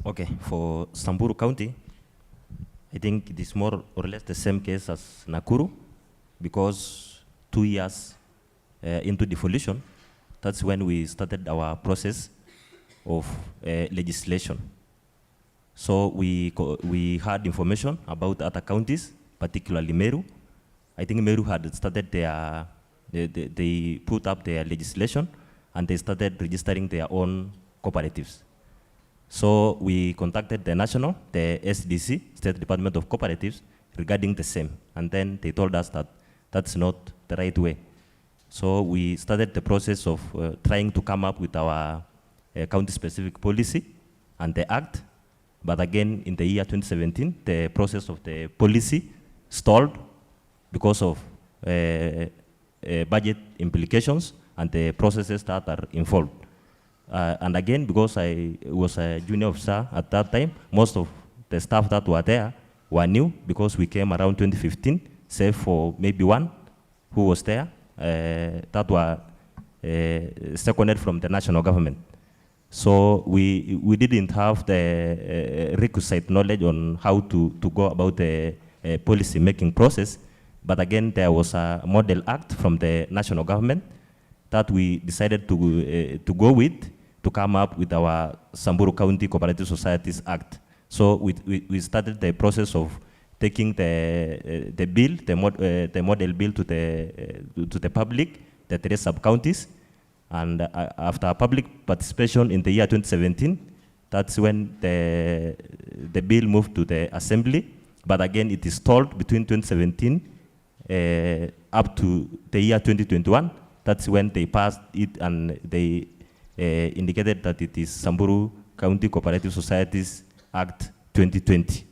Okay, for Samburu County, I think it is more or less the same case as Nakuru, because 2 years into devolution, that's when we started our process of legislation. So we had information about other counties, particularly Meru. I think Meru had started their, they put up their legislation and they started registering their own cooperatives. So we contacted the national, the SDC, State Department of Cooperatives, regarding the same. And then they told us that that's not the right way. So we started the process of trying to come up with our county-specific policy and the act. But again, in the year 2017, the process of the policy stalled because of budget implications and the processes that are involved. And again, because I was a junior officer at that time, most of the staff that were there were new, because we came around 2015, save for maybe one who was there, that were seconded from the national government. So we didn't have the requisite knowledge on how to go about the policy making process. But again, there was a model act from the national government that we decided to go with, to come up with our Samburu County Cooperative Societies Act. So we started the process of taking the bill, the model bill to the public, the 3 sub-counties. And after public participation in the year 2017, that's when the bill moved to the assembly. But again, it is stalled between 2017 up to the year 2021. That's when they passed it, and they indicated that it is Samburu County Cooperative Societies Act 2020.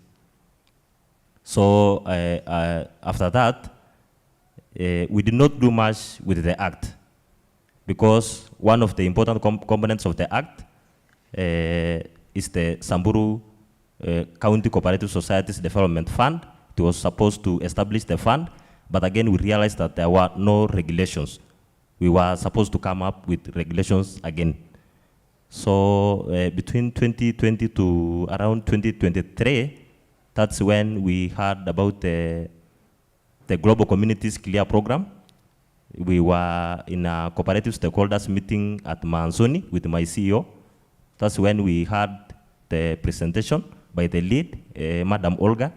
So after that, we did not do much with the act, because one of the important components of the act is the Samburu County Cooperative Societies Development Fund. It was supposed to establish the fund, but again we realized that there were no regulations. We were supposed to come up with regulations again. So between 2020 to around 2023, that's when we heard about the Global Communities Clear Program. We were in a cooperative stakeholders meeting at Manzoni with my CEO. That's when we heard the presentation by the lead, Madam Olga.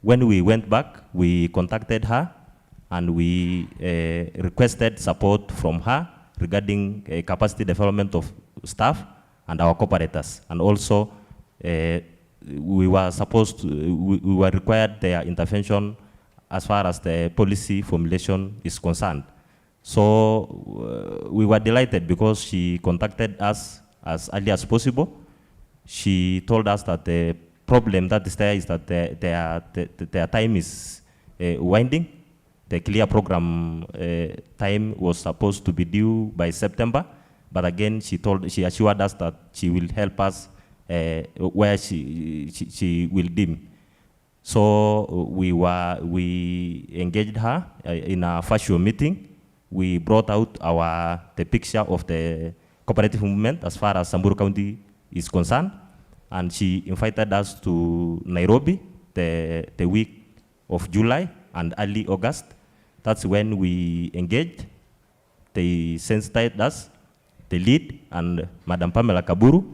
When we went back, we contacted her and we requested support from her regarding capacity development of staff and our cooperators. And also, we were required their intervention as far as the policy formulation is concerned. So we were delighted because she contacted us as early as possible. She told us that the problem that is there is that their time is winding. The CLEAR program time was supposed to be due by September, but again she assured us that she will help us where she will deem. So we engaged her in a virtual meeting. We brought out the picture of the cooperative movement as far as Samburu County is concerned, and she invited us to Nairobi the week of July and early August. That's when we engaged. They sensitized us, the lead, and Madam Pamela Kaburu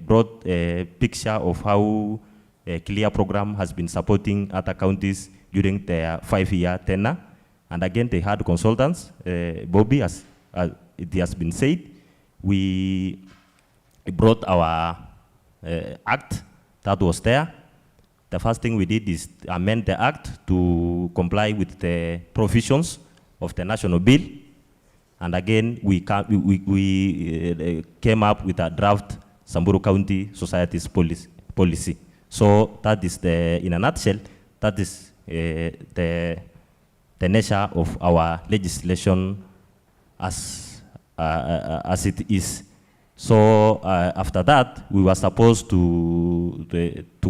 brought a picture of how a CLEAR program has been supporting other counties during their 5-year tenure. And again, they had consultants, Bobby, as it has been said. We brought our act that was there. The first thing we did is amend the act to comply with the provisions of the national bill. And again, we came up with a draft Samburu County Societies policy. So that is in a nutshell, that is the nature of our legislation as it is. So after that, we were supposed to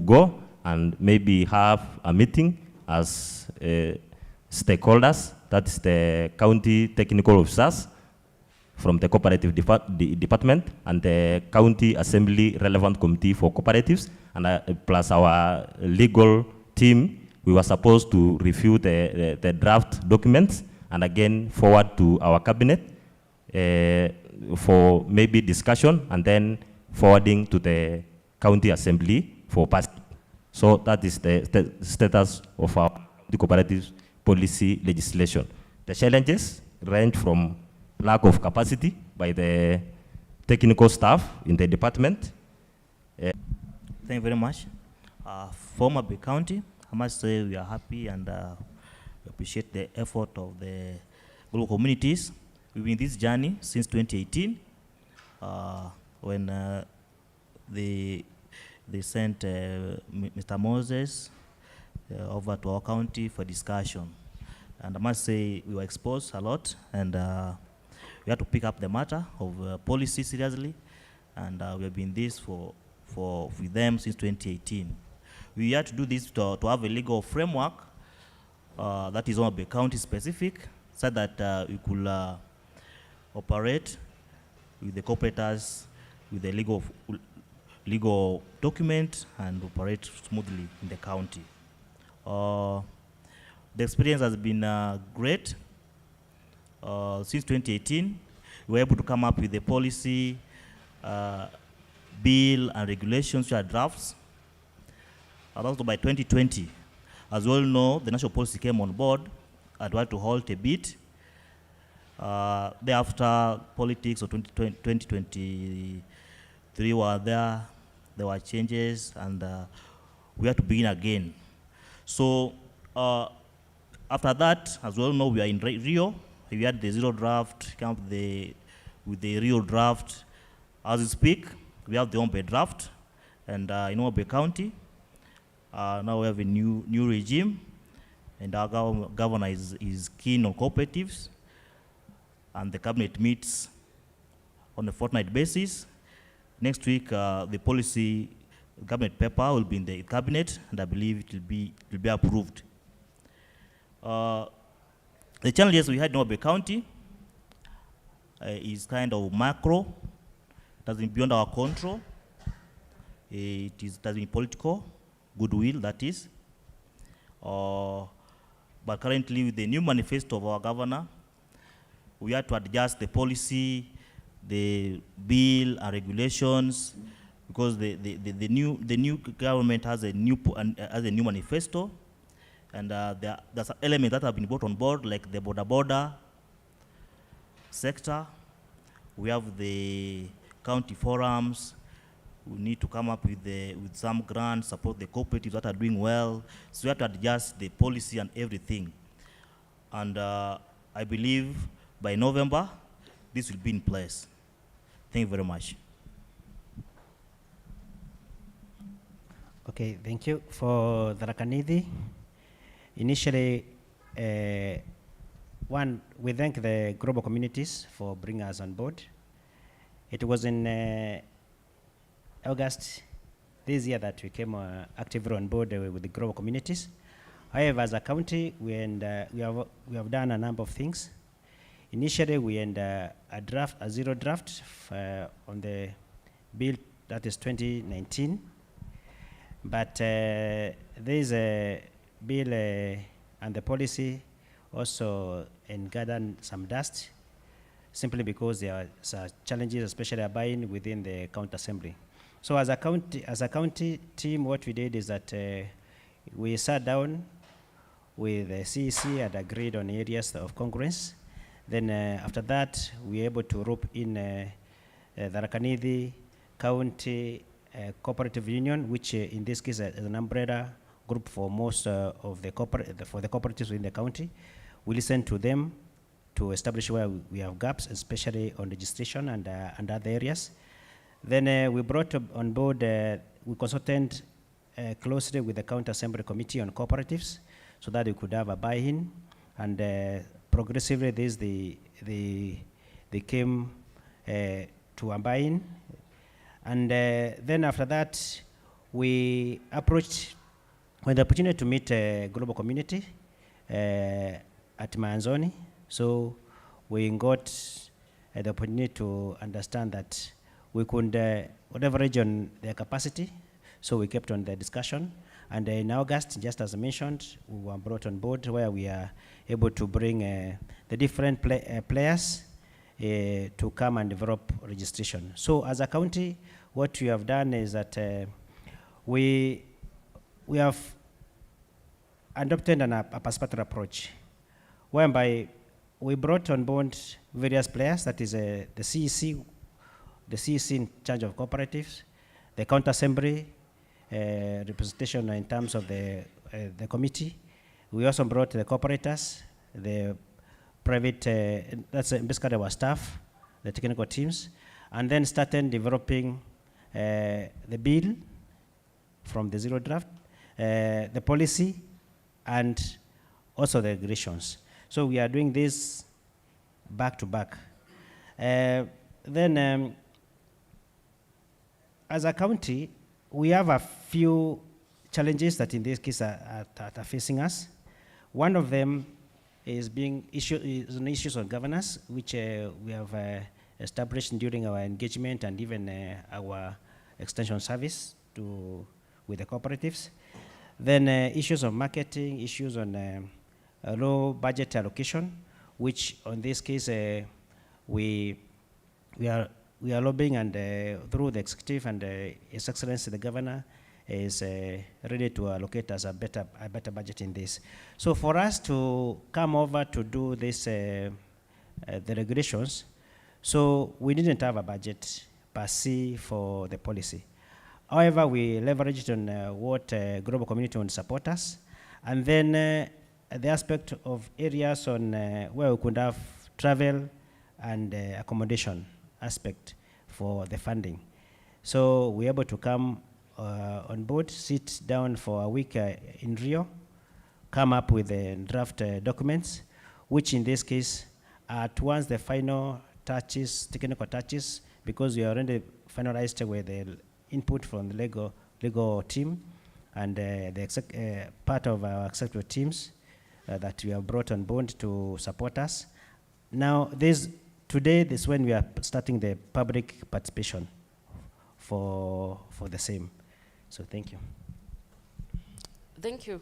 go and maybe have a meeting as stakeholders, that is the county technical officers, from the cooperative department and the county assembly relevant committee for cooperatives, and plus our legal team. We were supposed to review the draft documents and again forward to our cabinet for maybe discussion and then forwarding to the county assembly for passing. So that is the status of our cooperative policy legislation. The challenges range from lack of capacity by the technical staff in the department. Thank you very much. For Mabé County, I must say we are happy and we appreciate the effort of the global communities. We've been in this journey since 2018 when they sent Mr. Moses over to our county for discussion. And I must say we were exposed a lot, and we had to pick up the matter of policy seriously, and we have been this with them since 2018. We had to do this to have a legal framework that is on the county specific, so that we could operate with the cooperators with the legal document and operate smoothly in the county. The experience has been great. Since 2018, we were able to come up with the policy, bill and regulations, which are drafts. Also by 2020, as we all know, the national policy came on board and we had to halt a bit. Thereafter, politics of 2023 were there were changes, and we had to begin again. So after that, as we all know, we are in Rio. We had the zero draft, come with the Rio draft. As we speak, we have the Mabé draft, and in Mabé County, now we have a new regime, and our governor is keen on cooperatives, and the cabinet meets on a fortnight basis. Next week, the policy cabinet paper will be in the cabinet, and I believe it will be approved. The challenges we had in Mabé County is kind of macro. It has been beyond our control. It has been political goodwill, that is. But currently, with the new manifesto of our governor, we had to adjust the policy, the bill and regulations, because the new government has a new manifesto, and there are some elements that have been brought on board, like the border sector. We have the county forums. We need to come up with some grants, support the cooperatives that are doing well. So we have to adjust the policy and everything. And I believe by November, this will be in place. Thank you very much. Okay, thank you. For Tharaka Nithi, initially, we thank the global communities for bringing us on board. It was in August this year that we came actively on board with the global communities. However, as a county, we have done a number of things. Initially, we had a zero draft on the bill that is 2019. But there's a bill and the policy also gathered some dust, simply because there are challenges, especially abiding within the county assembly. So as a county team, what we did is that we sat down with the CEC and agreed on areas of congruence. Then after that, we were able to rope in the Tharaka Nithi County Cooperative Union, which in this case is an umbrella group for most of the cooperatives in the county. We listened to them to establish where we have gaps, especially on registration and other areas. Then we brought on board, we consulted closely with the County Assembly Committee on Cooperatives so that we could have a buy-in, and progressively they came to a buy-in. And then after that, we approached with the opportunity to meet a global community at Manzoni. So we got the opportunity to understand that we could leverage on their capacity. So we kept on the discussion. And in August, just as I mentioned, we were brought on board where we are able to bring the different players to come and develop registration. So as a county, what we have done is that we have adopted a participatory approach, whereby we brought on board various players, that is the CEC in charge of cooperatives, the county assembly, representation in terms of the committee. We also brought the cooperators, the private, that's basically our staff, the technical teams, and then started developing the bill from the zero draft, the policy, and also the regulations. So we are doing this back to back. Then, as a county, we have a few challenges that in this case are facing us. One of them is on issues on governance, which we have established during our engagement and even our extension service with the cooperatives. Then issues of marketing, issues on low budget allocation, which on this case we are lobbying, and through the executive and His Excellency the Governor is ready to allocate us a better budget in this. So for us to come over to do this, the regulations, so we didn't have a budget per se for the policy. However, we leveraged on what global community would support us, and then the aspect of areas on where we could have travel and accommodation aspect for the funding. So we're able to come on board, sit down for a week in Rio, come up with the draft documents, which in this case are towards the final touches, technical touches, because we already finalized with the input from the legal team and the part of our executive teams that we have brought on board to support us. Now, today is when we are starting the public participation for the same. So thank you. Thank you.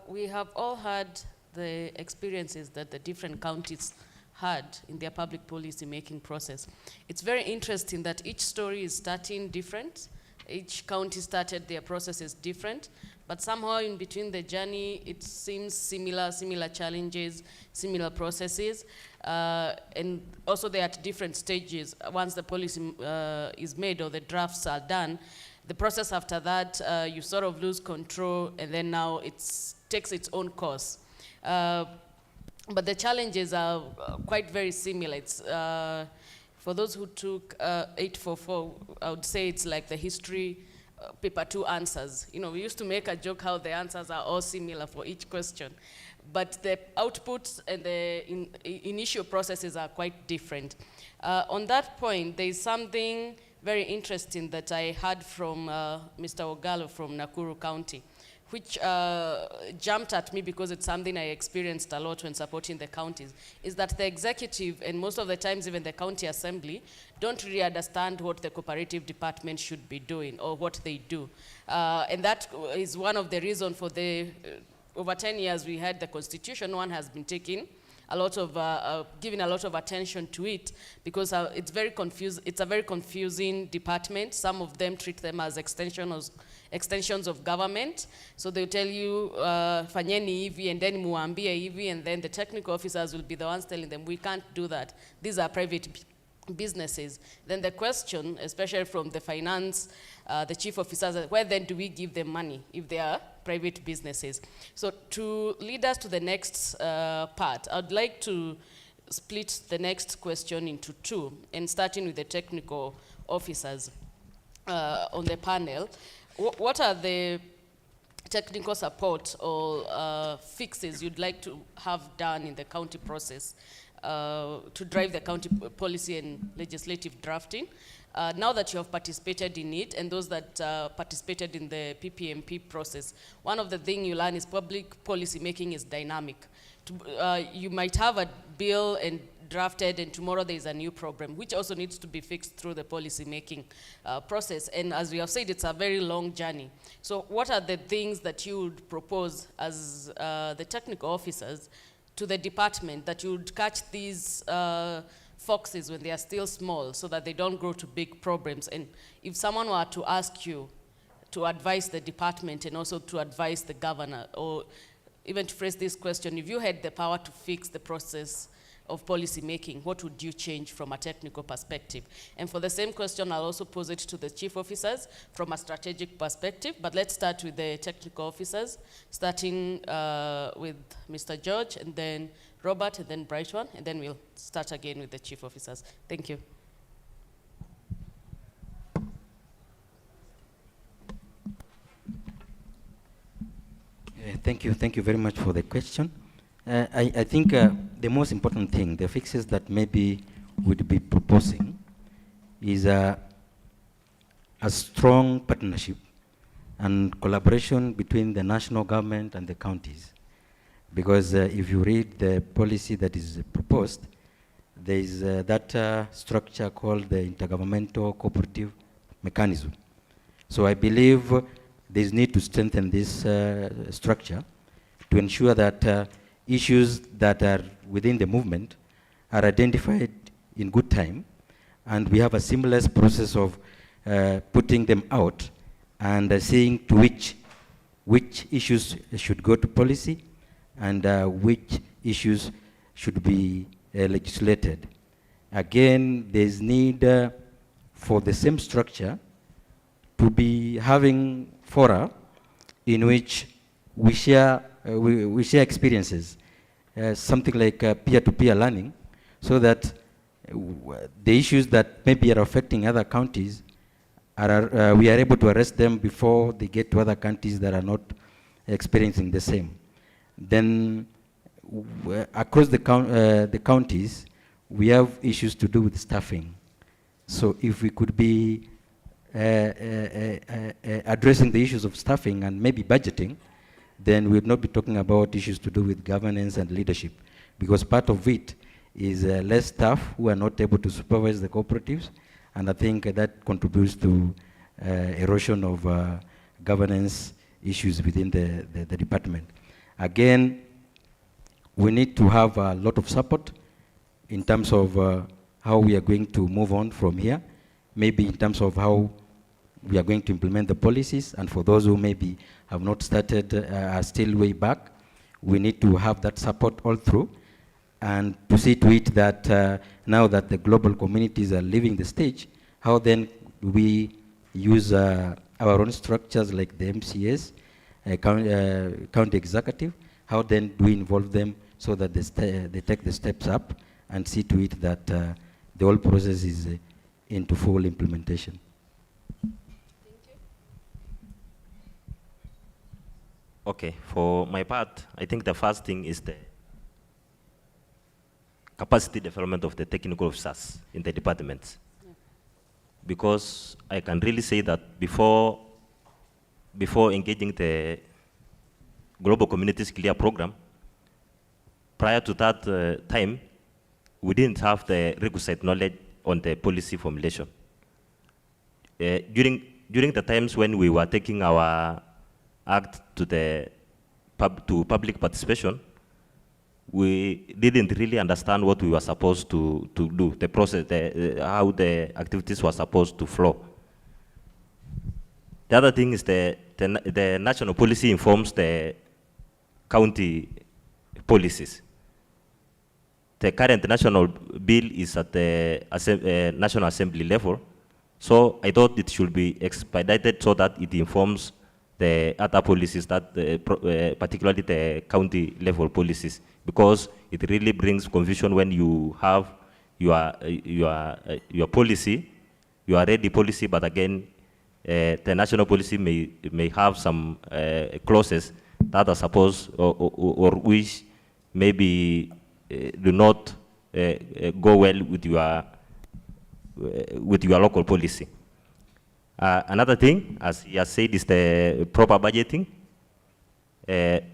We have all had the experiences that the different counties had in their public policy making process. It's very interesting that each story is starting different. Each county started their processes different, but somehow in between the journey, it seems similar challenges, similar processes, and also they're at different stages. Once the policy is made or the drafts are done, the process after that, you sort of lose control, and then now it takes its own course. But the challenges are quite very similar. It's, for those who took 844, I would say it's like the history paper 2 answers. You know, we used to make a joke how the answers are all similar for each question, but the outputs and the initial processes are quite different. On that point, there is something very interesting that I heard from Mr. Ogalo from Nakuru County, which jumped at me because it's something I experienced a lot when supporting the counties, is that the executive, and most of the times even the county assembly, don't really understand what the cooperative department should be doing or what they do. And that is one of the reasons for the, over 10 years we had the constitution, one has been taking a lot of, giving a lot of attention to it, because it's a very confusing department. Some of them treat them as extensions of government. So they'll tell you, fanyeni hivi, and then muambie hivi, and then the technical officers will be the ones telling them, we can't do that. These are private businesses. Then the question, especially from the finance, the chief officers, where then do we give them money if they are private businesses? So to lead us to the next part, I'd like to split the next question into 2, and starting with the technical officers on the panel. What are the technical support or fixes you'd like to have done in the county process to drive the county policy and legislative drafting? Now that you have participated in it, and those that participated in the PPMP process, one of the things you learn is public policy making is dynamic. You might have a bill and drafted and tomorrow there is a new problem, which also needs to be fixed through the policy making process. And as we have said, it's a very long journey. So what are the things that you would propose as the technical officers to the department that you would catch these foxes when they are still small so that they don't grow to big problems? And if someone were to ask you to advise the department and also to advise the governor, or even to phrase this question, if you had the power to fix the process of policy making, what would you change from a technical perspective? And for the same question, I'll also pose it to the chief officers from a strategic perspective, but let's start with the technical officers, starting with Mr. George, and then Robert, and then Brightwan, and then we'll start again with the chief officers. Thank you. Thank you very much for the question. I think the most important thing, the fixes that maybe would be proposing, is a strong partnership and collaboration between the national government and the counties. Because if you read the policy that is proposed, there is that structure called the Intergovernmental Cooperative Mechanism. So I believe there is need to strengthen this structure to ensure that issues that are within the movement are identified in good time, and we have a seamless process of putting them out and seeing to which issues should go to policy and which issues should be legislated. Again, there's need for the same structure to be having fora in which we share experiences, something like peer-to-peer learning, so that the issues that maybe are affecting other counties, we are able to arrest them before they get to other counties that are not experiencing the same. Then across the counties, we have issues to do with staffing. So if we could be addressing the issues of staffing and maybe budgeting, then we would not be talking about issues to do with governance and leadership, because part of it is less staff who are not able to supervise the cooperatives, and I think that contributes to erosion of governance issues within the department. Again, we need to have a lot of support in terms of how we are going to move on from here, maybe in terms of how we are going to implement the policies, and for those who maybe have not started, are still way back, we need to have that support all through, and to see to it that now that the global communities are leaving the stage, how then we use our own structures like the MCS, county executive, how then do we involve them so that they take the steps up and see to it that the whole process is into full implementation. Okay, for my part, I think the first thing is the capacity development of the technical officers in the departments. Yeah. Because I can really say that before engaging the Global Communities Clear program, prior to that time, we didn't have the requisite knowledge on the policy formulation. During the times when we were taking our act to public participation, we didn't really understand what we were supposed to do, the process, how the activities were supposed to flow. The other thing is the national policy informs the county policies. The current national bill is at the National Assembly level, so I thought it should be expedited so that it informs the other policies, that particularly the county level policies, because it really brings confusion when you have your policy, your ready policy, but again, the national policy may have some clauses that are supposed or which maybe do not go well with your local policy. Another thing, as he has said, is the proper budgeting,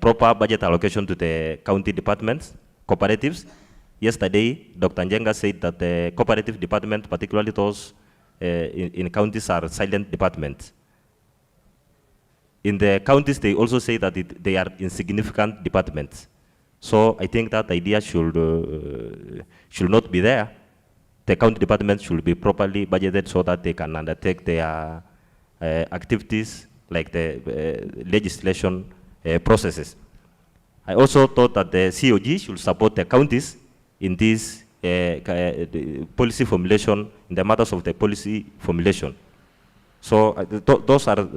proper budget allocation to the county departments, cooperatives, Yesterday, Dr. Njenga said that the cooperative department, particularly those in counties, are silent departments. In the counties, they also say that they are insignificant departments. So I think that idea should not be there. The county departments should be properly budgeted so that they can undertake their activities like the legislation processes. I also thought that the COG should support the counties in this policy formulation, in the matters of the policy formulation. So those are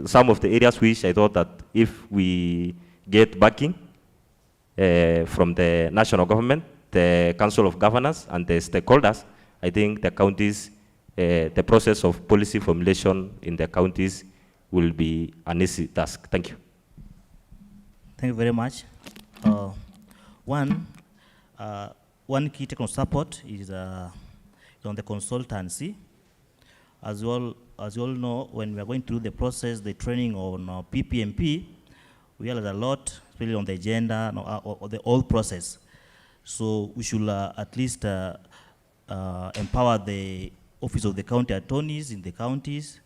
some of the areas which I thought that if we get backing from the national government, the Council of Governors, and the stakeholders, I think the counties, the process of policy formulation in the counties will be an easy task. Thank you. Thank you very much. One key technical support is on the consultancy. As you all know, when we are going through the process, the training on PPMP, we have a lot, especially on the agenda or the whole process. So we should at least empower the office of the county attorneys in the counties.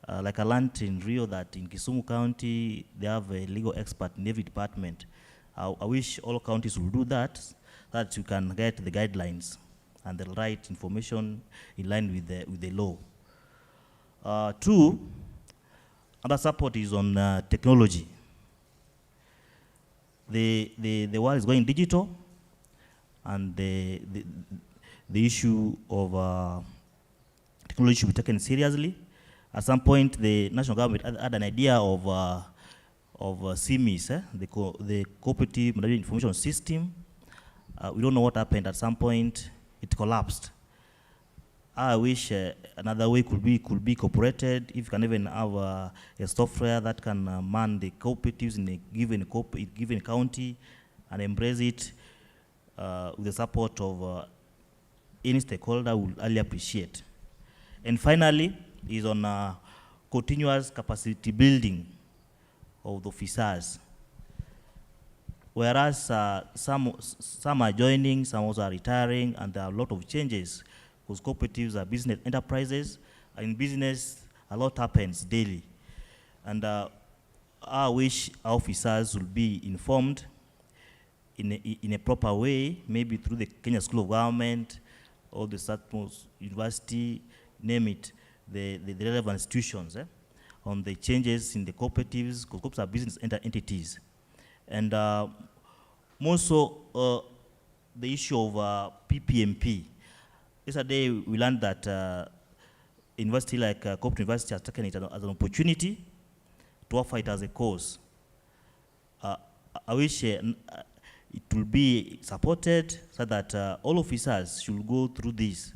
Like I learned in Rio that in Kisumu County, they have a legal expert in every department. I wish all counties will do that, so that you can get the guidelines and the right information in line with the law. Two, other support is on technology. The world is going digital, and the issue of technology should be taken seriously. At some point, the national government had an idea of CMIS, the Cooperative Management Information System. We don't know what happened. At some point, it collapsed. I wish another way could be incorporated. If you can even have a software that can man the cooperatives in a given county and embrace it with the support of any stakeholder, would highly appreciate. And finally, is on continuous capacity building of the officers. Whereas some are joining, some also are retiring, and there are a lot of changes, because cooperatives are business enterprises, and in business, a lot happens daily. And I wish our officers will be informed in a proper way, maybe through the Kenya School of Government, or the Satmos University, name it, the relevant institutions, on the changes in the cooperatives, because cooperatives are business entities. And more so, the issue of PPMP. Yesterday, we learned that university like Cooperative University has taken it as an opportunity to offer it as a course. I wish it will be supported so that all officers should go through this,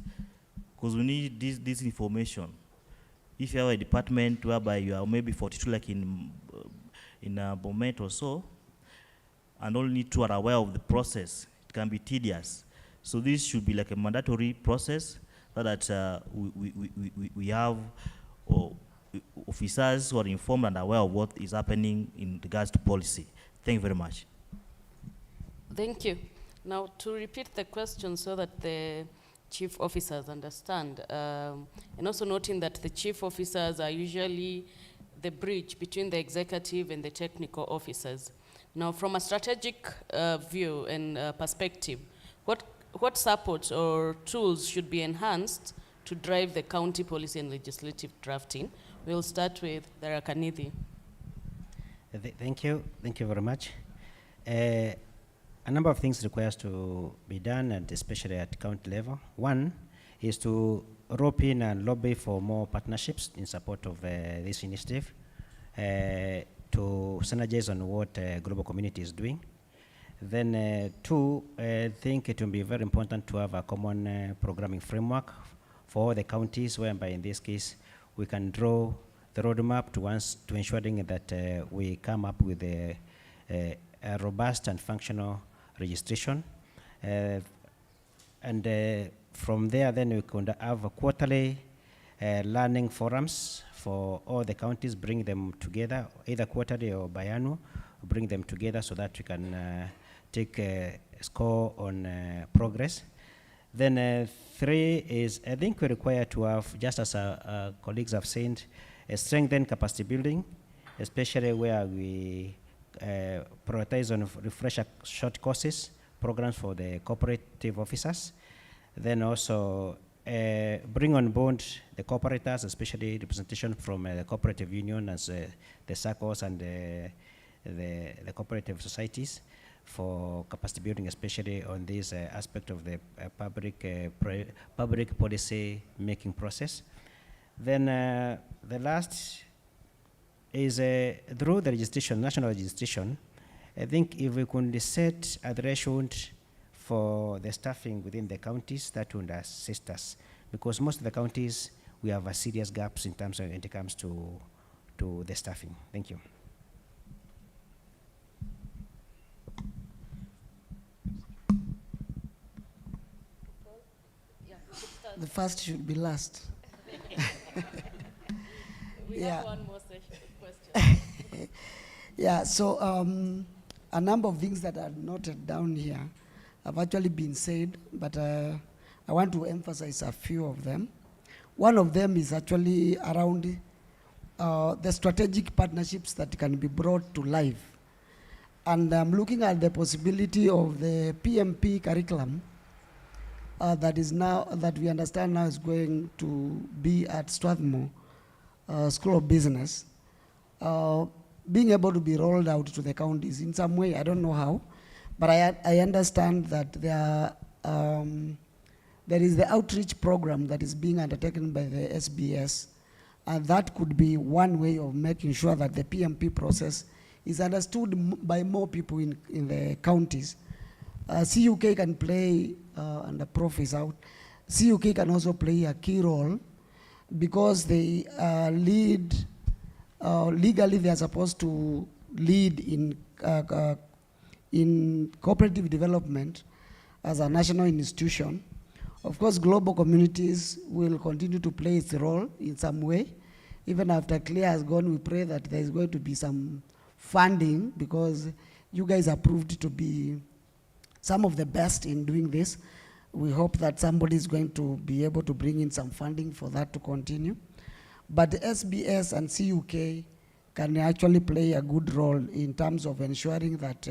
because we need this information. If you have a department whereby you are maybe 42, like in Bomet or so, and only 2 are aware of the process, it can be tedious. So this should be like a mandatory process, so that we have officers who are informed and aware of what is happening in regards to policy. Thank you very much. Thank you. Now, to repeat the question so that the chief officers understand, and also noting that the chief officers are usually the bridge between the executive and the technical officers. Now, from a strategic view and perspective, what support or tools should be enhanced to drive the county policy and legislative drafting? We'll start with Tharaka Nithi. Thank you very much. A number of things requires to be done, and especially at county level. One is to rope in and lobby for more partnerships in support of this initiative, to synergize on what global community is doing. Then two, I think it will be very important to have a common programming framework for all the counties, whereby in this case we can draw the roadmap to ensuring that we come up with a robust and functional registration. And from there, then we could have a quarterly learning forums for all the counties, bring them together, either quarterly or biannual, bring them together so that we can take score on progress. Then 3 is, I think we require to have, just as our colleagues have said, a strengthened capacity building, especially where we prioritize on refresher short courses, programs for the cooperative officers. Then also bring on board the cooperators, especially representation from the cooperative union as the SACCOs and the cooperative societies for capacity building, especially on this aspect of the public policy making process. Then the last is through the registration, national registration. I think if we could set a threshold for the staffing within the counties, that would assist us, because most of the counties we have a serious gaps in terms of when it comes to the staffing. Thank you. The first should be last. We Yeah. have one more question. Yeah, so a number of things that are noted down here have actually been said, but I want to emphasize a few of them. One of them is actually around the strategic partnerships that can be brought to life. And I'm looking at the possibility of the PMP curriculum that is now, that we understand now is going to be at Strathmore School of Business, being able to be rolled out to the counties in some way. I don't know how, but I understand that there is the outreach program that is being undertaken by the SBS, and that could be one way of making sure that the PMP process is understood by more people in the counties. CUK can play, and the prof is out, CUK can also play a key role because they lead, legally they are supposed to lead in cooperative development as a national institution. Of course, global communities will continue to play its role in some way. Even after Claire has gone, we pray that there is going to be some funding, because you guys are proved to be some of the best in doing this. We hope that somebody is going to be able to bring in some funding for that to continue. But the SBS and CUK can actually play a good role in terms of ensuring that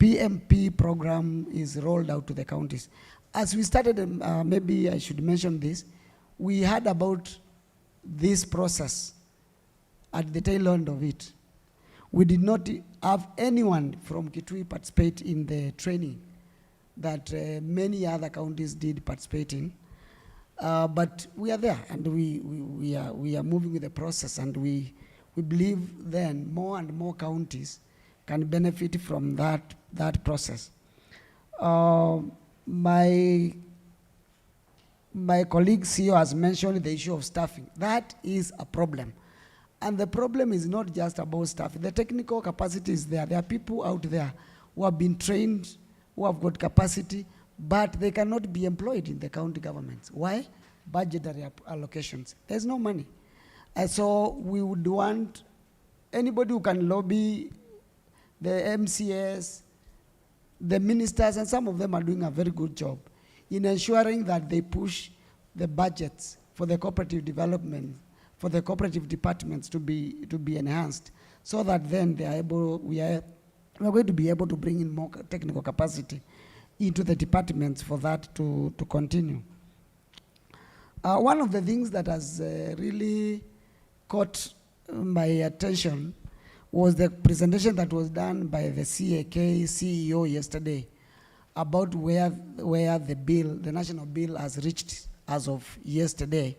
PMP program is rolled out to the counties. As we started, maybe I should mention this, we heard about this process at the tail end of it. We did not have anyone from Kitui participate in the training that many other counties did participate in. But we are there, and we are moving with the process, and we believe then more and more counties can benefit from that process. My colleague CEO has mentioned the issue of staffing. That is a problem. And the problem is not just about staff. The technical capacity is there. There are people out there who have been trained, who have got capacity, but they cannot be employed in the county governments. Why? Budgetary allocations. There's no money. And so we would want anybody who can lobby the MCS, the ministers, and some of them are doing a very good job in ensuring that they push the budgets for the cooperative development, for the cooperative departments to be enhanced, so that then they are able, we are going to be able to bring in more technical capacity into the departments for that to continue. One of the things that has really caught my attention was the presentation that was done by the CAK CEO yesterday about where the bill, the national bill, has reached as of yesterday,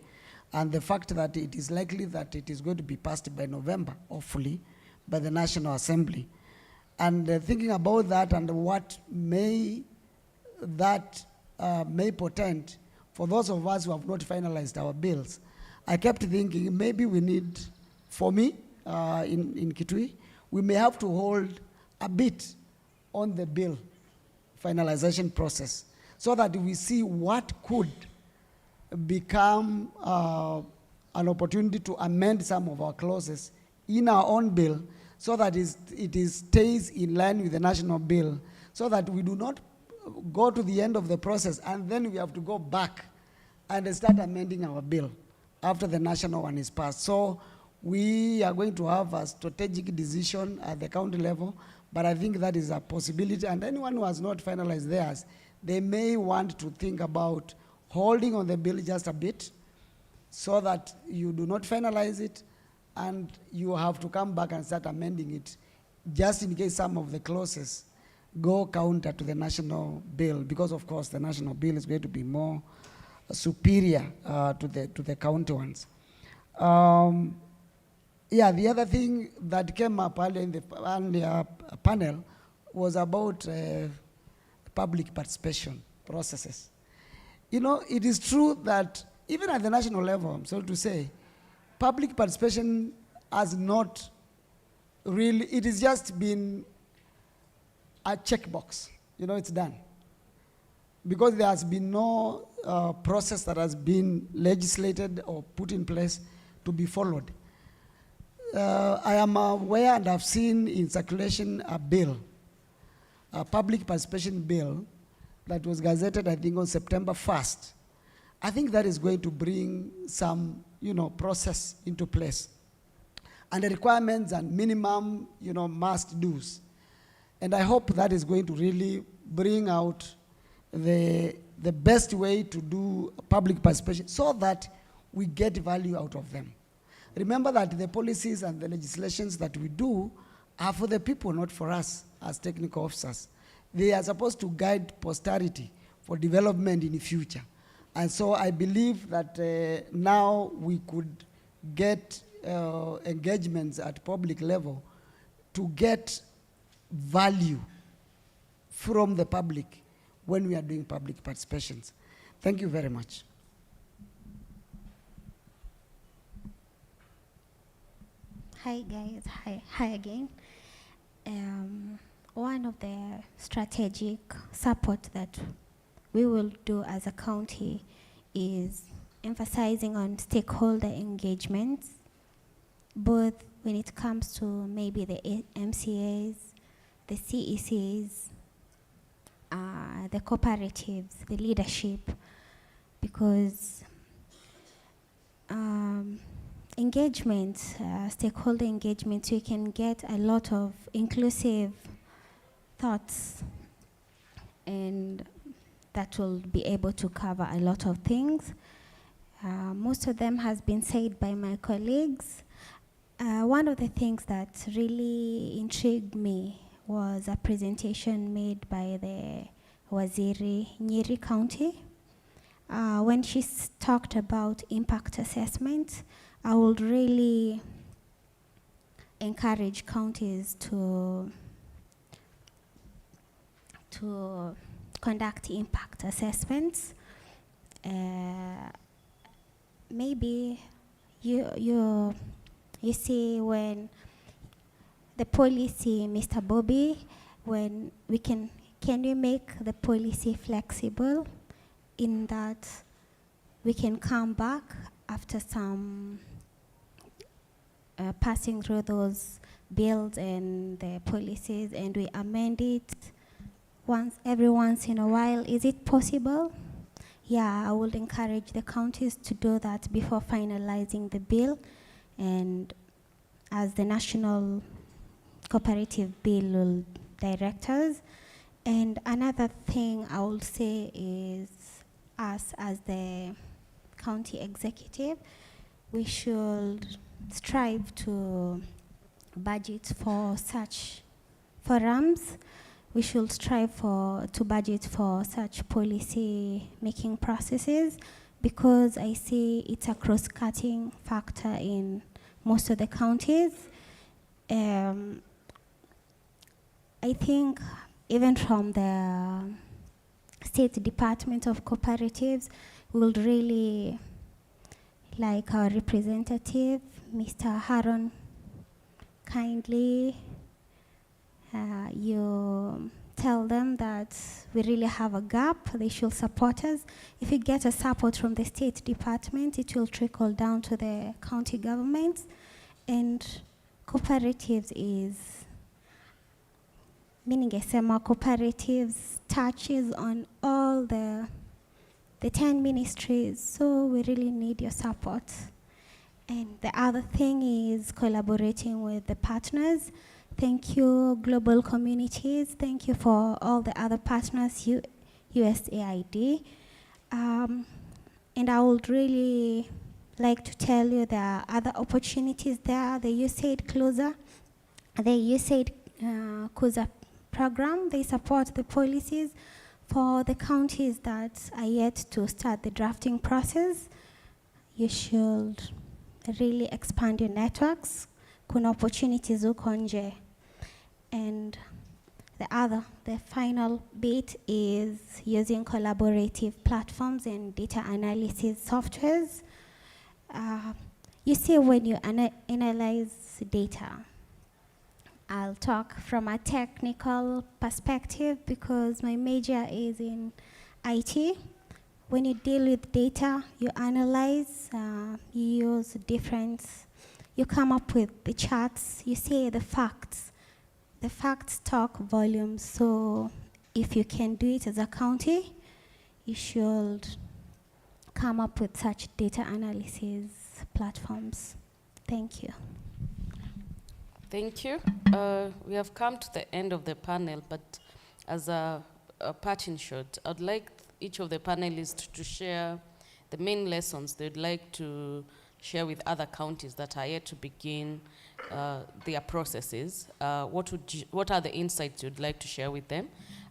and the fact that it is likely that it is going to be passed by November, hopefully, by the National Assembly. And thinking about that and what may portend for those of us who have not finalized our bills, I kept thinking maybe we need, for me, in Kitui, we may have to hold a bit on the bill finalization process so that we see what could become an opportunity to amend some of our clauses in our own bill so that it stays in line with the national bill, so that we do not go to the end of the process and then we have to go back and start amending our bill after the national one is passed. So we are going to have a strategic decision at the county level, but I think that is a possibility. And anyone who has not finalized theirs, they may want to think about holding on the bill just a bit so that you do not finalize it and you have to come back and start amending it just in case some of the clauses go counter to the national bill, because of course the national bill is going to be more superior to the county ones. Yeah, the other thing that came up earlier in the panel was about public participation processes. You know, it is true that even at the national level, I'm sorry to say, public participation has not really, it has just been a checkbox. You know, it's done. Because there has been no process that has been legislated or put in place to be followed. I am aware and I've seen in circulation a bill, a public participation bill that was gazetted, I think, on September 1st. I think that is going to bring some, you know, process into place. And the requirements and minimum, you know, must do's. And I hope that is going to really bring out the best way to do public participation so that we get value out of them. Remember that the policies and the legislations that we do are for the people, not for us as technical officers. They are supposed to guide posterity for development in the future. And so I believe that now we could get engagements at public level to get value from the public when we are doing public participations. Thank you very much. Hi guys, hi again. One of the strategic support that we will do as a county is emphasizing on stakeholder engagements, both when it comes to maybe the MCAs, the CECs, the cooperatives, the leadership, because engagement, stakeholder engagement, you can get a lot of inclusive thoughts, and that will be able to cover a lot of things. Most of them has been said by my colleagues. One of the things that really intrigued me was a presentation made by the Waziri Nyeri County. When she talked about impact assessment, I would really encourage counties to conduct impact assessments. Maybe you see when the policy, Mr. Bobby, when we can we make the policy flexible in that we can come back after some passing through those bills and the policies, and we amend it every once in a while. Is it possible? Yeah, I would encourage the counties to do that before finalizing the bill, and as the National Cooperative Bill will direct us. And another thing I will say is, us as the county executive, we should strive to budget for such forums. We should strive to budget for such policy making processes, because I see it's a cross-cutting factor in most of the counties. I think even from the State Department of Cooperatives, we would really like our representative, Mr. Haron, kindly you tell them that we really have a gap, they should support us. If we get a support from the State Department, it will trickle down to the county governments. And cooperatives is ningesema cooperatives touches on all the 10 ministries, so we really need your support. And the other thing is collaborating with the partners. Thank you, global communities. Thank you for all the other partners, USAID. And I would really like to tell you there are other opportunities there. The USAID Closer, the USAID CUSA program, they support the policies for the counties that are yet to start the drafting process. You should really expand your networks. Kuna opportunities huko nje. And the final bit is using collaborative platforms and data analysis softwares. You see, when you analyze data, I'll talk from a technical perspective because my major is in IT. When you deal with data, you analyze, you use you come up with the charts, you see the facts. The facts talk volumes, so if you can do it as a county, you should come up with such data analysis platforms. Thank you. Thank you. We have come to the end of the panel, but as a parting shot, I'd like each of the panelists to share the main lessons they'd like to share with other counties that are yet to begin their processes. What are the insights you'd like to share with them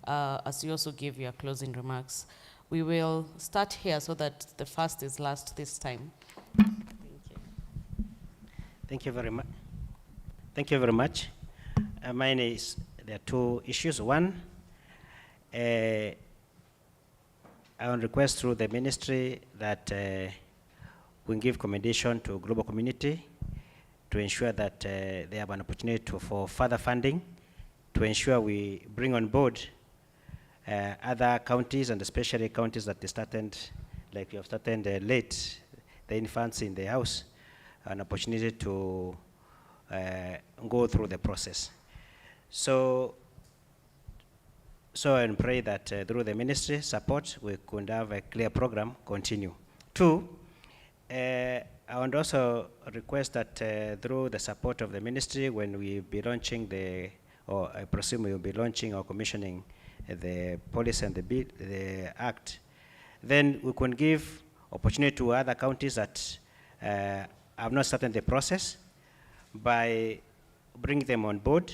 as you also give your closing remarks? We will start here so that the first is last this time. Thank you. Thank you very much. Thank you very much. Mine is, there are two issues. One, I want to request through the ministry that we give commendation to global community to ensure that they have an opportunity for further funding, to ensure we bring on board other counties, and especially counties that they started, like you have started late, the infants in the house, an opportunity to go through the process. So I pray that through the ministry support, we could have a clear program continue. Two, I would also request that through the support of the ministry, when we be launching or I presume we will be launching or commissioning the policy and the act, then we can give opportunity to other counties that have not started the process by bringing them on board,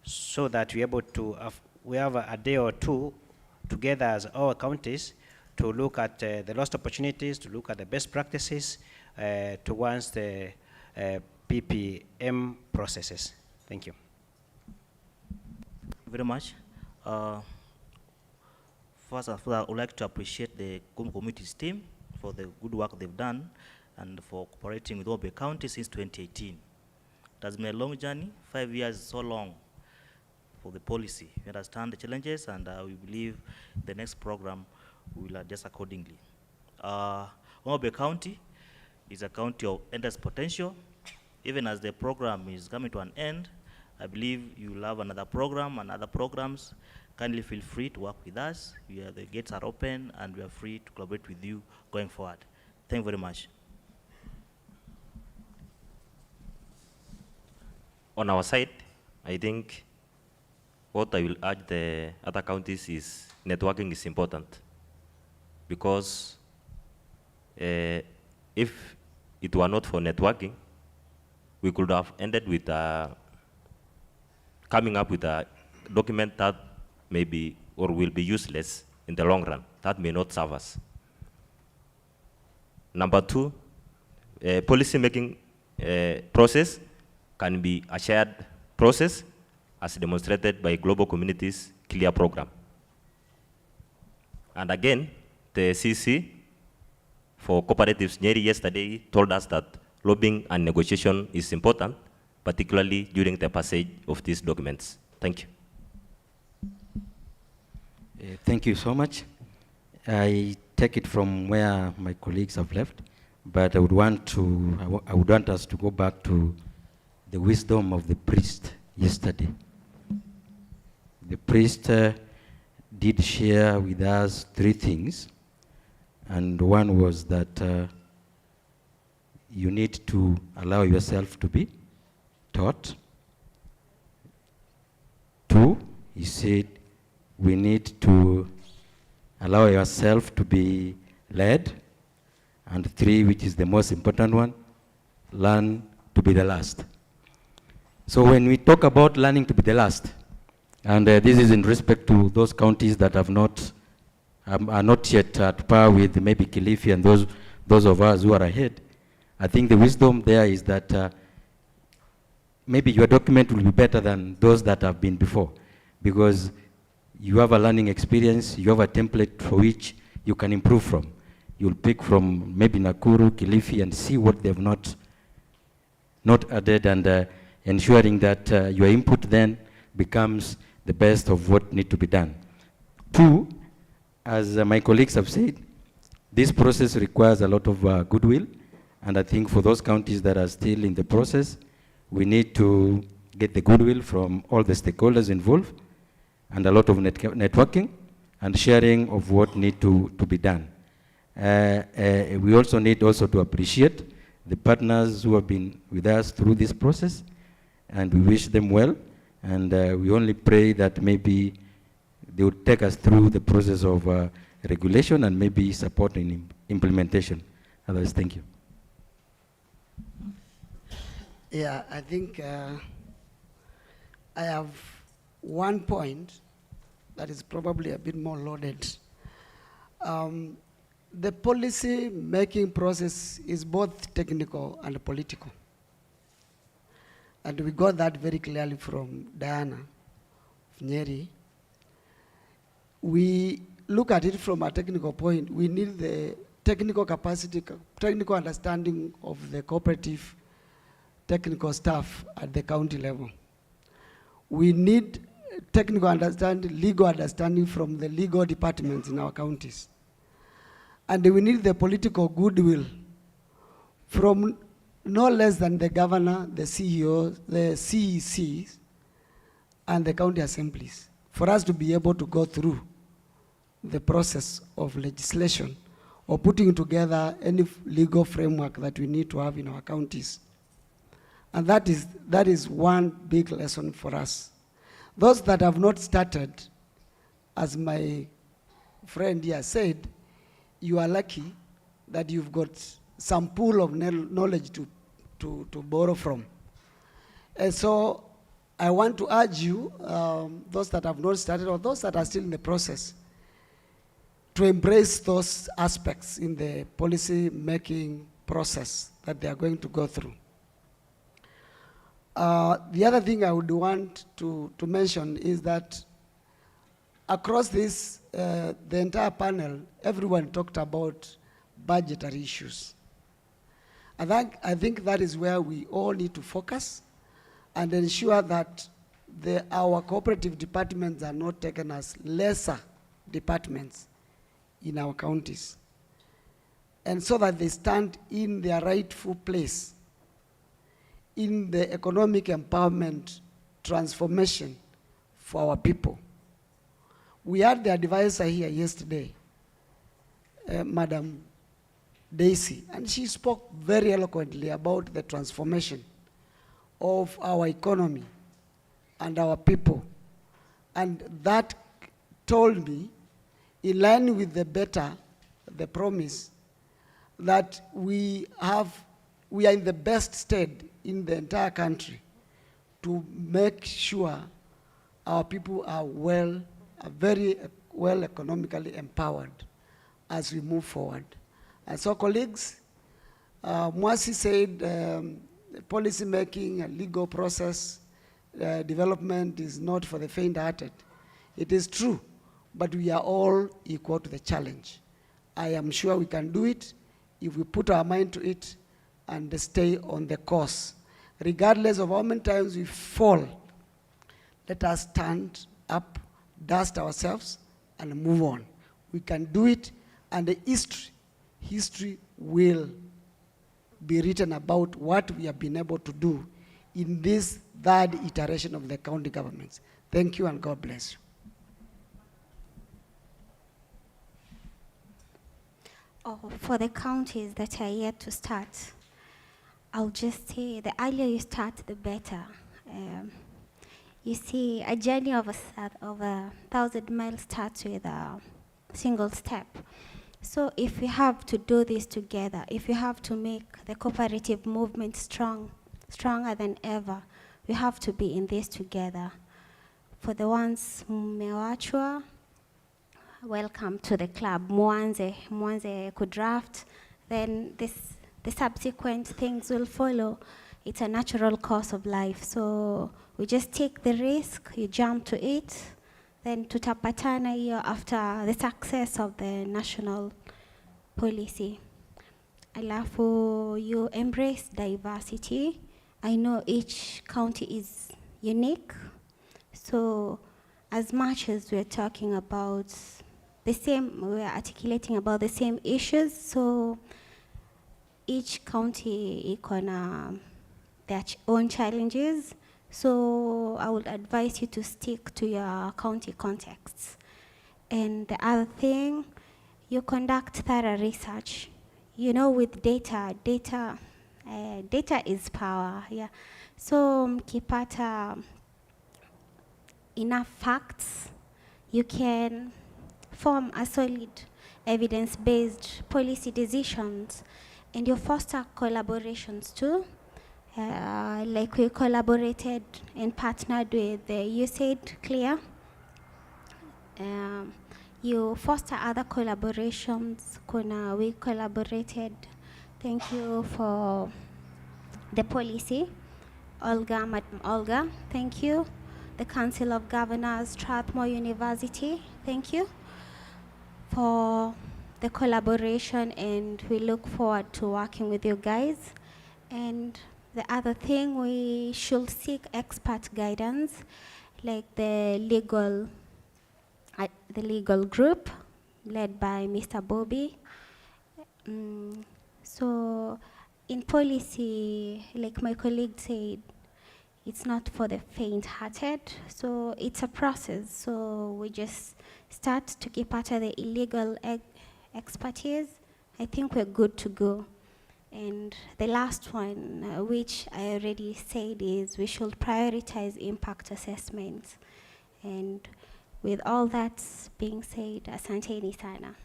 so that we're able to we have a day or two together as our counties to look at the lost opportunities, to look at the best practices towards the PPM processes. Thank you. Very much. First of all, I would like to appreciate the communities team for the good work they've done and for cooperating with Obe County since 2018. It has been a long journey. 5 years is so long for the policy. We understand the challenges, and we believe the next program will adjust accordingly. Obe County is a county of endless potential. Even as the program is coming to an end, I believe you will have another program and other programs. Kindly feel free to work with us. The gates are open, and we are free to collaborate with you going forward. Thank you very much. On our side, I think what I will urge the other counties is networking is important, because if it were not for networking, we could have ended with coming up with a document that may be or will be useless in the long run, that may not serve us. Number two, policy making process can be a shared process, as demonstrated by global communities' clear program. And again, the CC for cooperatives Nyeri yesterday told us that lobbying and negotiation is important, particularly during the passage of these documents. Thank you. Thank you so much. I take it from where my colleagues have left, but I would want us to go back to the wisdom of the priest yesterday. the priest did share with us 3 things. And one was that you need to allow yourself to be taught. 2, he said, we need to allow yourself to be led. And 3, which is the most important one, learn to be the last. So when we talk about learning to be the last, and this is in respect to those counties that have not, are not yet at par with maybe Kilifi and those of us who are ahead, I think the wisdom there is that maybe your document will be better than those that have been before, because you have a learning experience, you have a template for which you can improve from. You'll pick from maybe Nakuru, Kilifi, and see what they've not added, and ensuring that your input then becomes the best of what need to be done. 2, as my colleagues have said, this process requires a lot of goodwill, and I think for those counties that are still in the process, we need to get the goodwill from all the stakeholders involved, and a lot of networking and sharing of what need to be done. We also need to appreciate the partners who have been with us through this process, and we wish them well, and we only pray that maybe they would take us through the process of regulation and maybe support in implementation. Otherwise, thank you. Yeah, I think I have one point that is probably a bit more loaded. The policy making process is both technical and political. And we got that very clearly from Diana of Nyeri. We look at it from a technical point. We need the technical capacity, technical understanding of the cooperative technical staff at the county level. We need technical understanding, legal understanding from the legal departments in our counties. And we need the political goodwill from no less than the governor, the CEO, the CECs, and the county assemblies for us to be able to go through the process of legislation or putting together any legal framework that we need to have in our counties. And that is one big lesson for us. Those that have not started, as my friend here said, you are lucky that you've got some pool of knowledge to borrow from. And so I want to urge you, those that have not started or those that are still in the process, to embrace those aspects in the policy making process that they are going to go through. The other thing I would want to mention is that across this, the entire panel, everyone talked about budgetary issues. I think that is where we all need to focus and ensure that our cooperative departments are not taken as lesser departments in our counties, and so that they stand in their rightful place in the economic empowerment transformation for our people. We had the advisor here yesterday, Madam Daisy, and she spoke very eloquently about the transformation of our economy and our people. And that told me, in line with the promise, that we are in the best state in the entire country to make sure our people are very well economically empowered as we move forward. And so colleagues, Mwasi said policy making and legal process development is not for the faint-hearted. It is true, but we are all equal to the challenge. I am sure we can do it if we put our mind to it and stay on the course. Regardless of how many times we fall, let us stand up, dust ourselves, and move on. We can do it, and the history will be written about what we have been able to do in this third iteration of the county governments. Thank you and God bless you. Oh, for the counties that are yet to start, I'll just say the earlier you start, the better. You see, a journey of 1,000 miles starts with a single step. So if we have to do this together, if we have to make the cooperative movement stronger than ever, we have to be in this together. For the ones mmewachwa, welcome to the club. Mwanze could draft, then the subsequent things will follow. It's a natural course of life. So we just take the risk, you jump to it, then tutapatana hiyo after the success of the national policy. Alafu, you embrace diversity. I know each county is unique. So as much as we're talking about the same, we're articulating about the same issues, so each county iko their own challenges. So I would advise you to stick to your county contexts. And the other thing, you conduct thorough research. You know, with data is power, yeah. So mkipata enough facts, you can form a solid evidence-based policy decisions, and you foster collaborations too. Like we collaborated and partnered with the USAID CLEAR. You foster other collaborations. We collaborated. Thank you for the policy. Madam Olga, thank you. The Council of Governors, Strathmore University, thank you for the collaboration, and we look forward to working with you guys. And the other thing, we should seek expert guidance, like the legal group led by Mr. Bobby. So in policy, like my colleague said, it's not for the faint-hearted, so it's a process. So we just start to keep out of the illegal expertise. I think we're good to go. And the last one, which I already said, is we should prioritize impact assessments. And with all that being said, asanteni sana.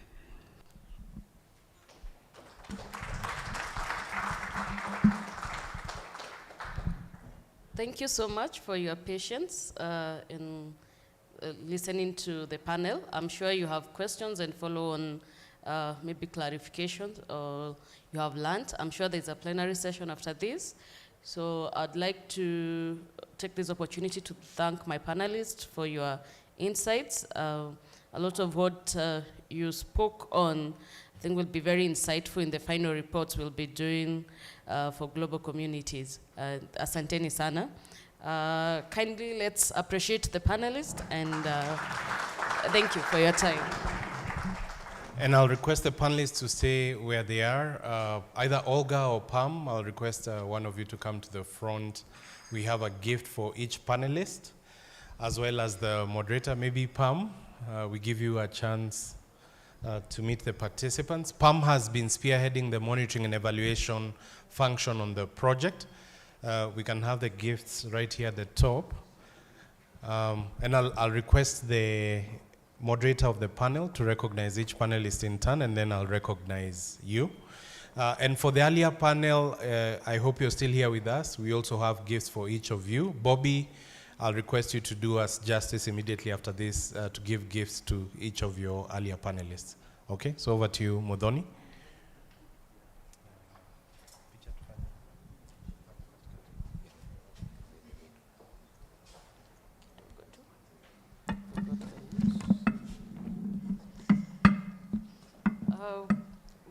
Thank you so much for your patience in listening to the panel. I'm sure you have questions and follow-on maybe clarifications, or you have learned. I'm sure there's a plenary session after this. So I'd like to take this opportunity to thank my panelists for your insights. A lot of what you spoke on, I think, will be very insightful in the final reports we'll be doing for global communities. Asanteni sana. Kindly let's appreciate the panelists, and thank you for your time. And I'll request the panelists to stay where they are. Either Olga or Pam, I'll request one of you to come to the front. We have a gift for each panelist, as well as the moderator. Maybe Pam, we give you a chance to meet the participants. Pam has been spearheading the monitoring and evaluation function on the project. We can have the gifts right here at the top. And I'll request the moderator of the panel to recognize each panelist in turn, and then I'll recognize you. And for the earlier panel, I hope you're still here with us. We also have gifts for each of you. Bobby, I'll request you to do us justice immediately after this to give gifts to each of your earlier panelists. Okay, so over to you, Modoni.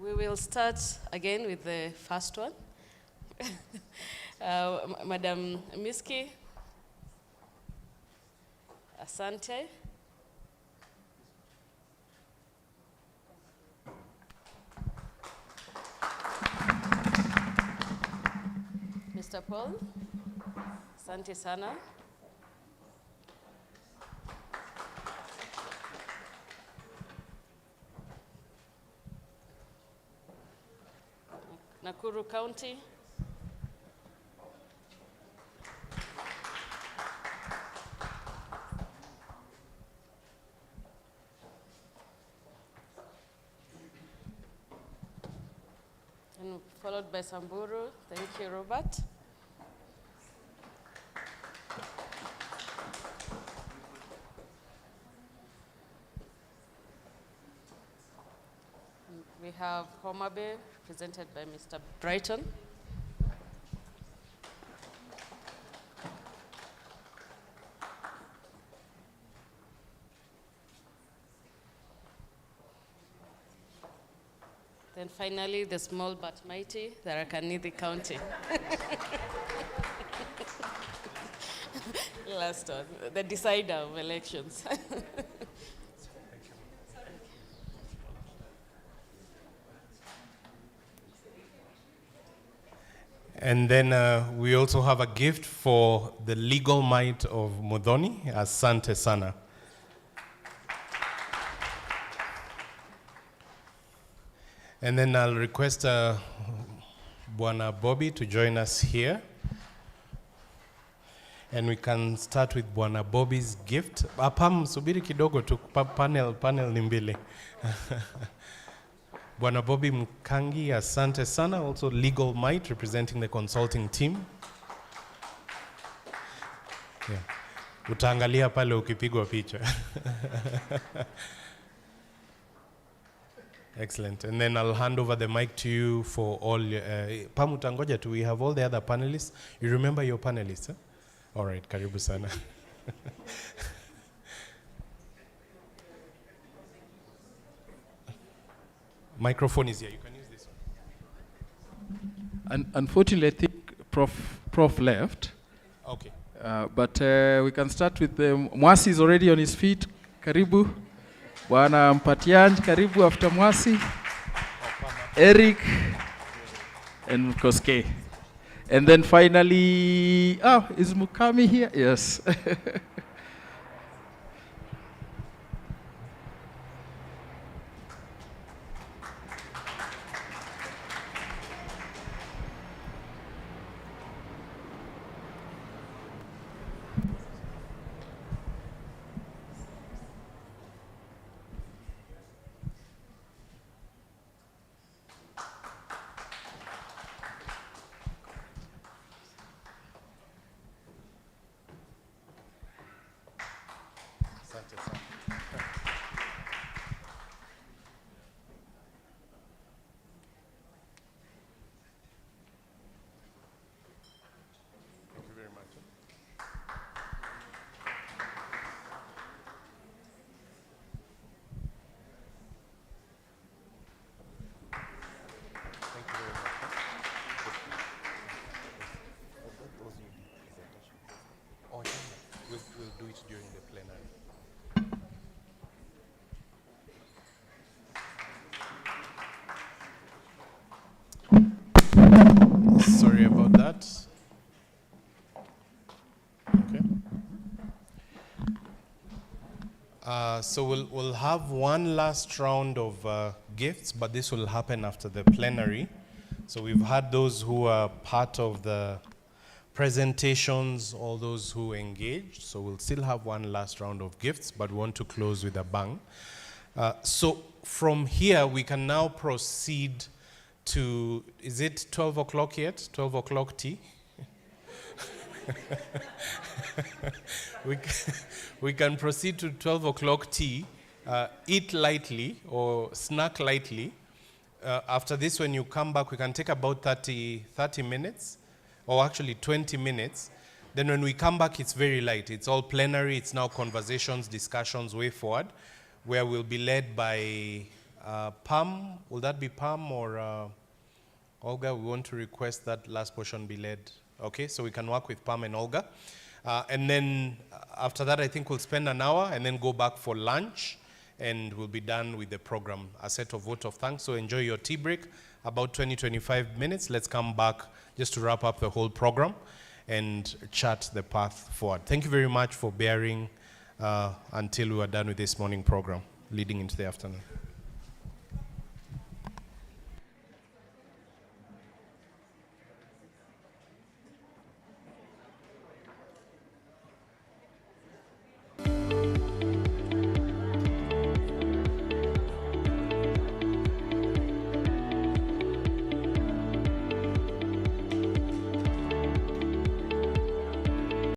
We will start again with the first one. Madam Miski. Asante. Mr. Paul. Asante sana. Nakuru County. And followed by Samburu. Thank you, Robert. And we have Homa Bay, presented by Mr. Brighton. Then finally, the small but mighty, Tharaka Nithi County. Last one, the decider of elections. And then we also have a gift for the legal might of Muthoni, Asante Sana. And then I'll request Bwana Bobby to join us here. And we can start with Bwana Bobby's gift. Pam, subiri kidogo tu, panel ni mbili. Bwana Bobby Mkangi, asante sana, also legal might, representing the consulting team. Yeah. Utaangalia pale ukipigwa picha. Excellent. And then I'll hand over the mic to you for all. Pam, utangoja tu, we have all the other panelists. You remember your panelists, huh? All right, karibu sana. Microphone is here, you can use this one. Unfortunately, I think Prof left. Okay. But we can start with Mwasi is already on his feet. Karibu. Bwana Mpatianj, karibu after Mwasi. Eric and Koske. And then finally, is Mukami here? Yes. Sorry about that. Okay. So we'll have one last round of gifts, but this will happen after the plenary. So we've had those who are part of the presentations, all those who engaged. So we'll still have one last round of gifts, but we want to close with a bang. So from here, we can now proceed to, is it 12 o'clock yet? 12 o'clock tea? we can proceed to 12 o'clock tea. Eat lightly or snack lightly. After this, when you come back, we can take about 30 minutes, or actually 20 minutes. Then when we come back, it's very light. It's all plenary. It's now conversations, discussions, way forward, where we'll be led by Pam. Will that be Pam or Olga? We want to request that last portion be led. Okay, so we can work with Pam and Olga. And then after that, I think we'll spend an hour and then go back for lunch, and we'll be done with the program, a set of vote of thanks. So enjoy your tea break, about 20-25 minutes. Let's come back just to wrap up the whole program. and chart the path forward. Thank you very much for bearing until we are done with this morning program, leading into the afternoon.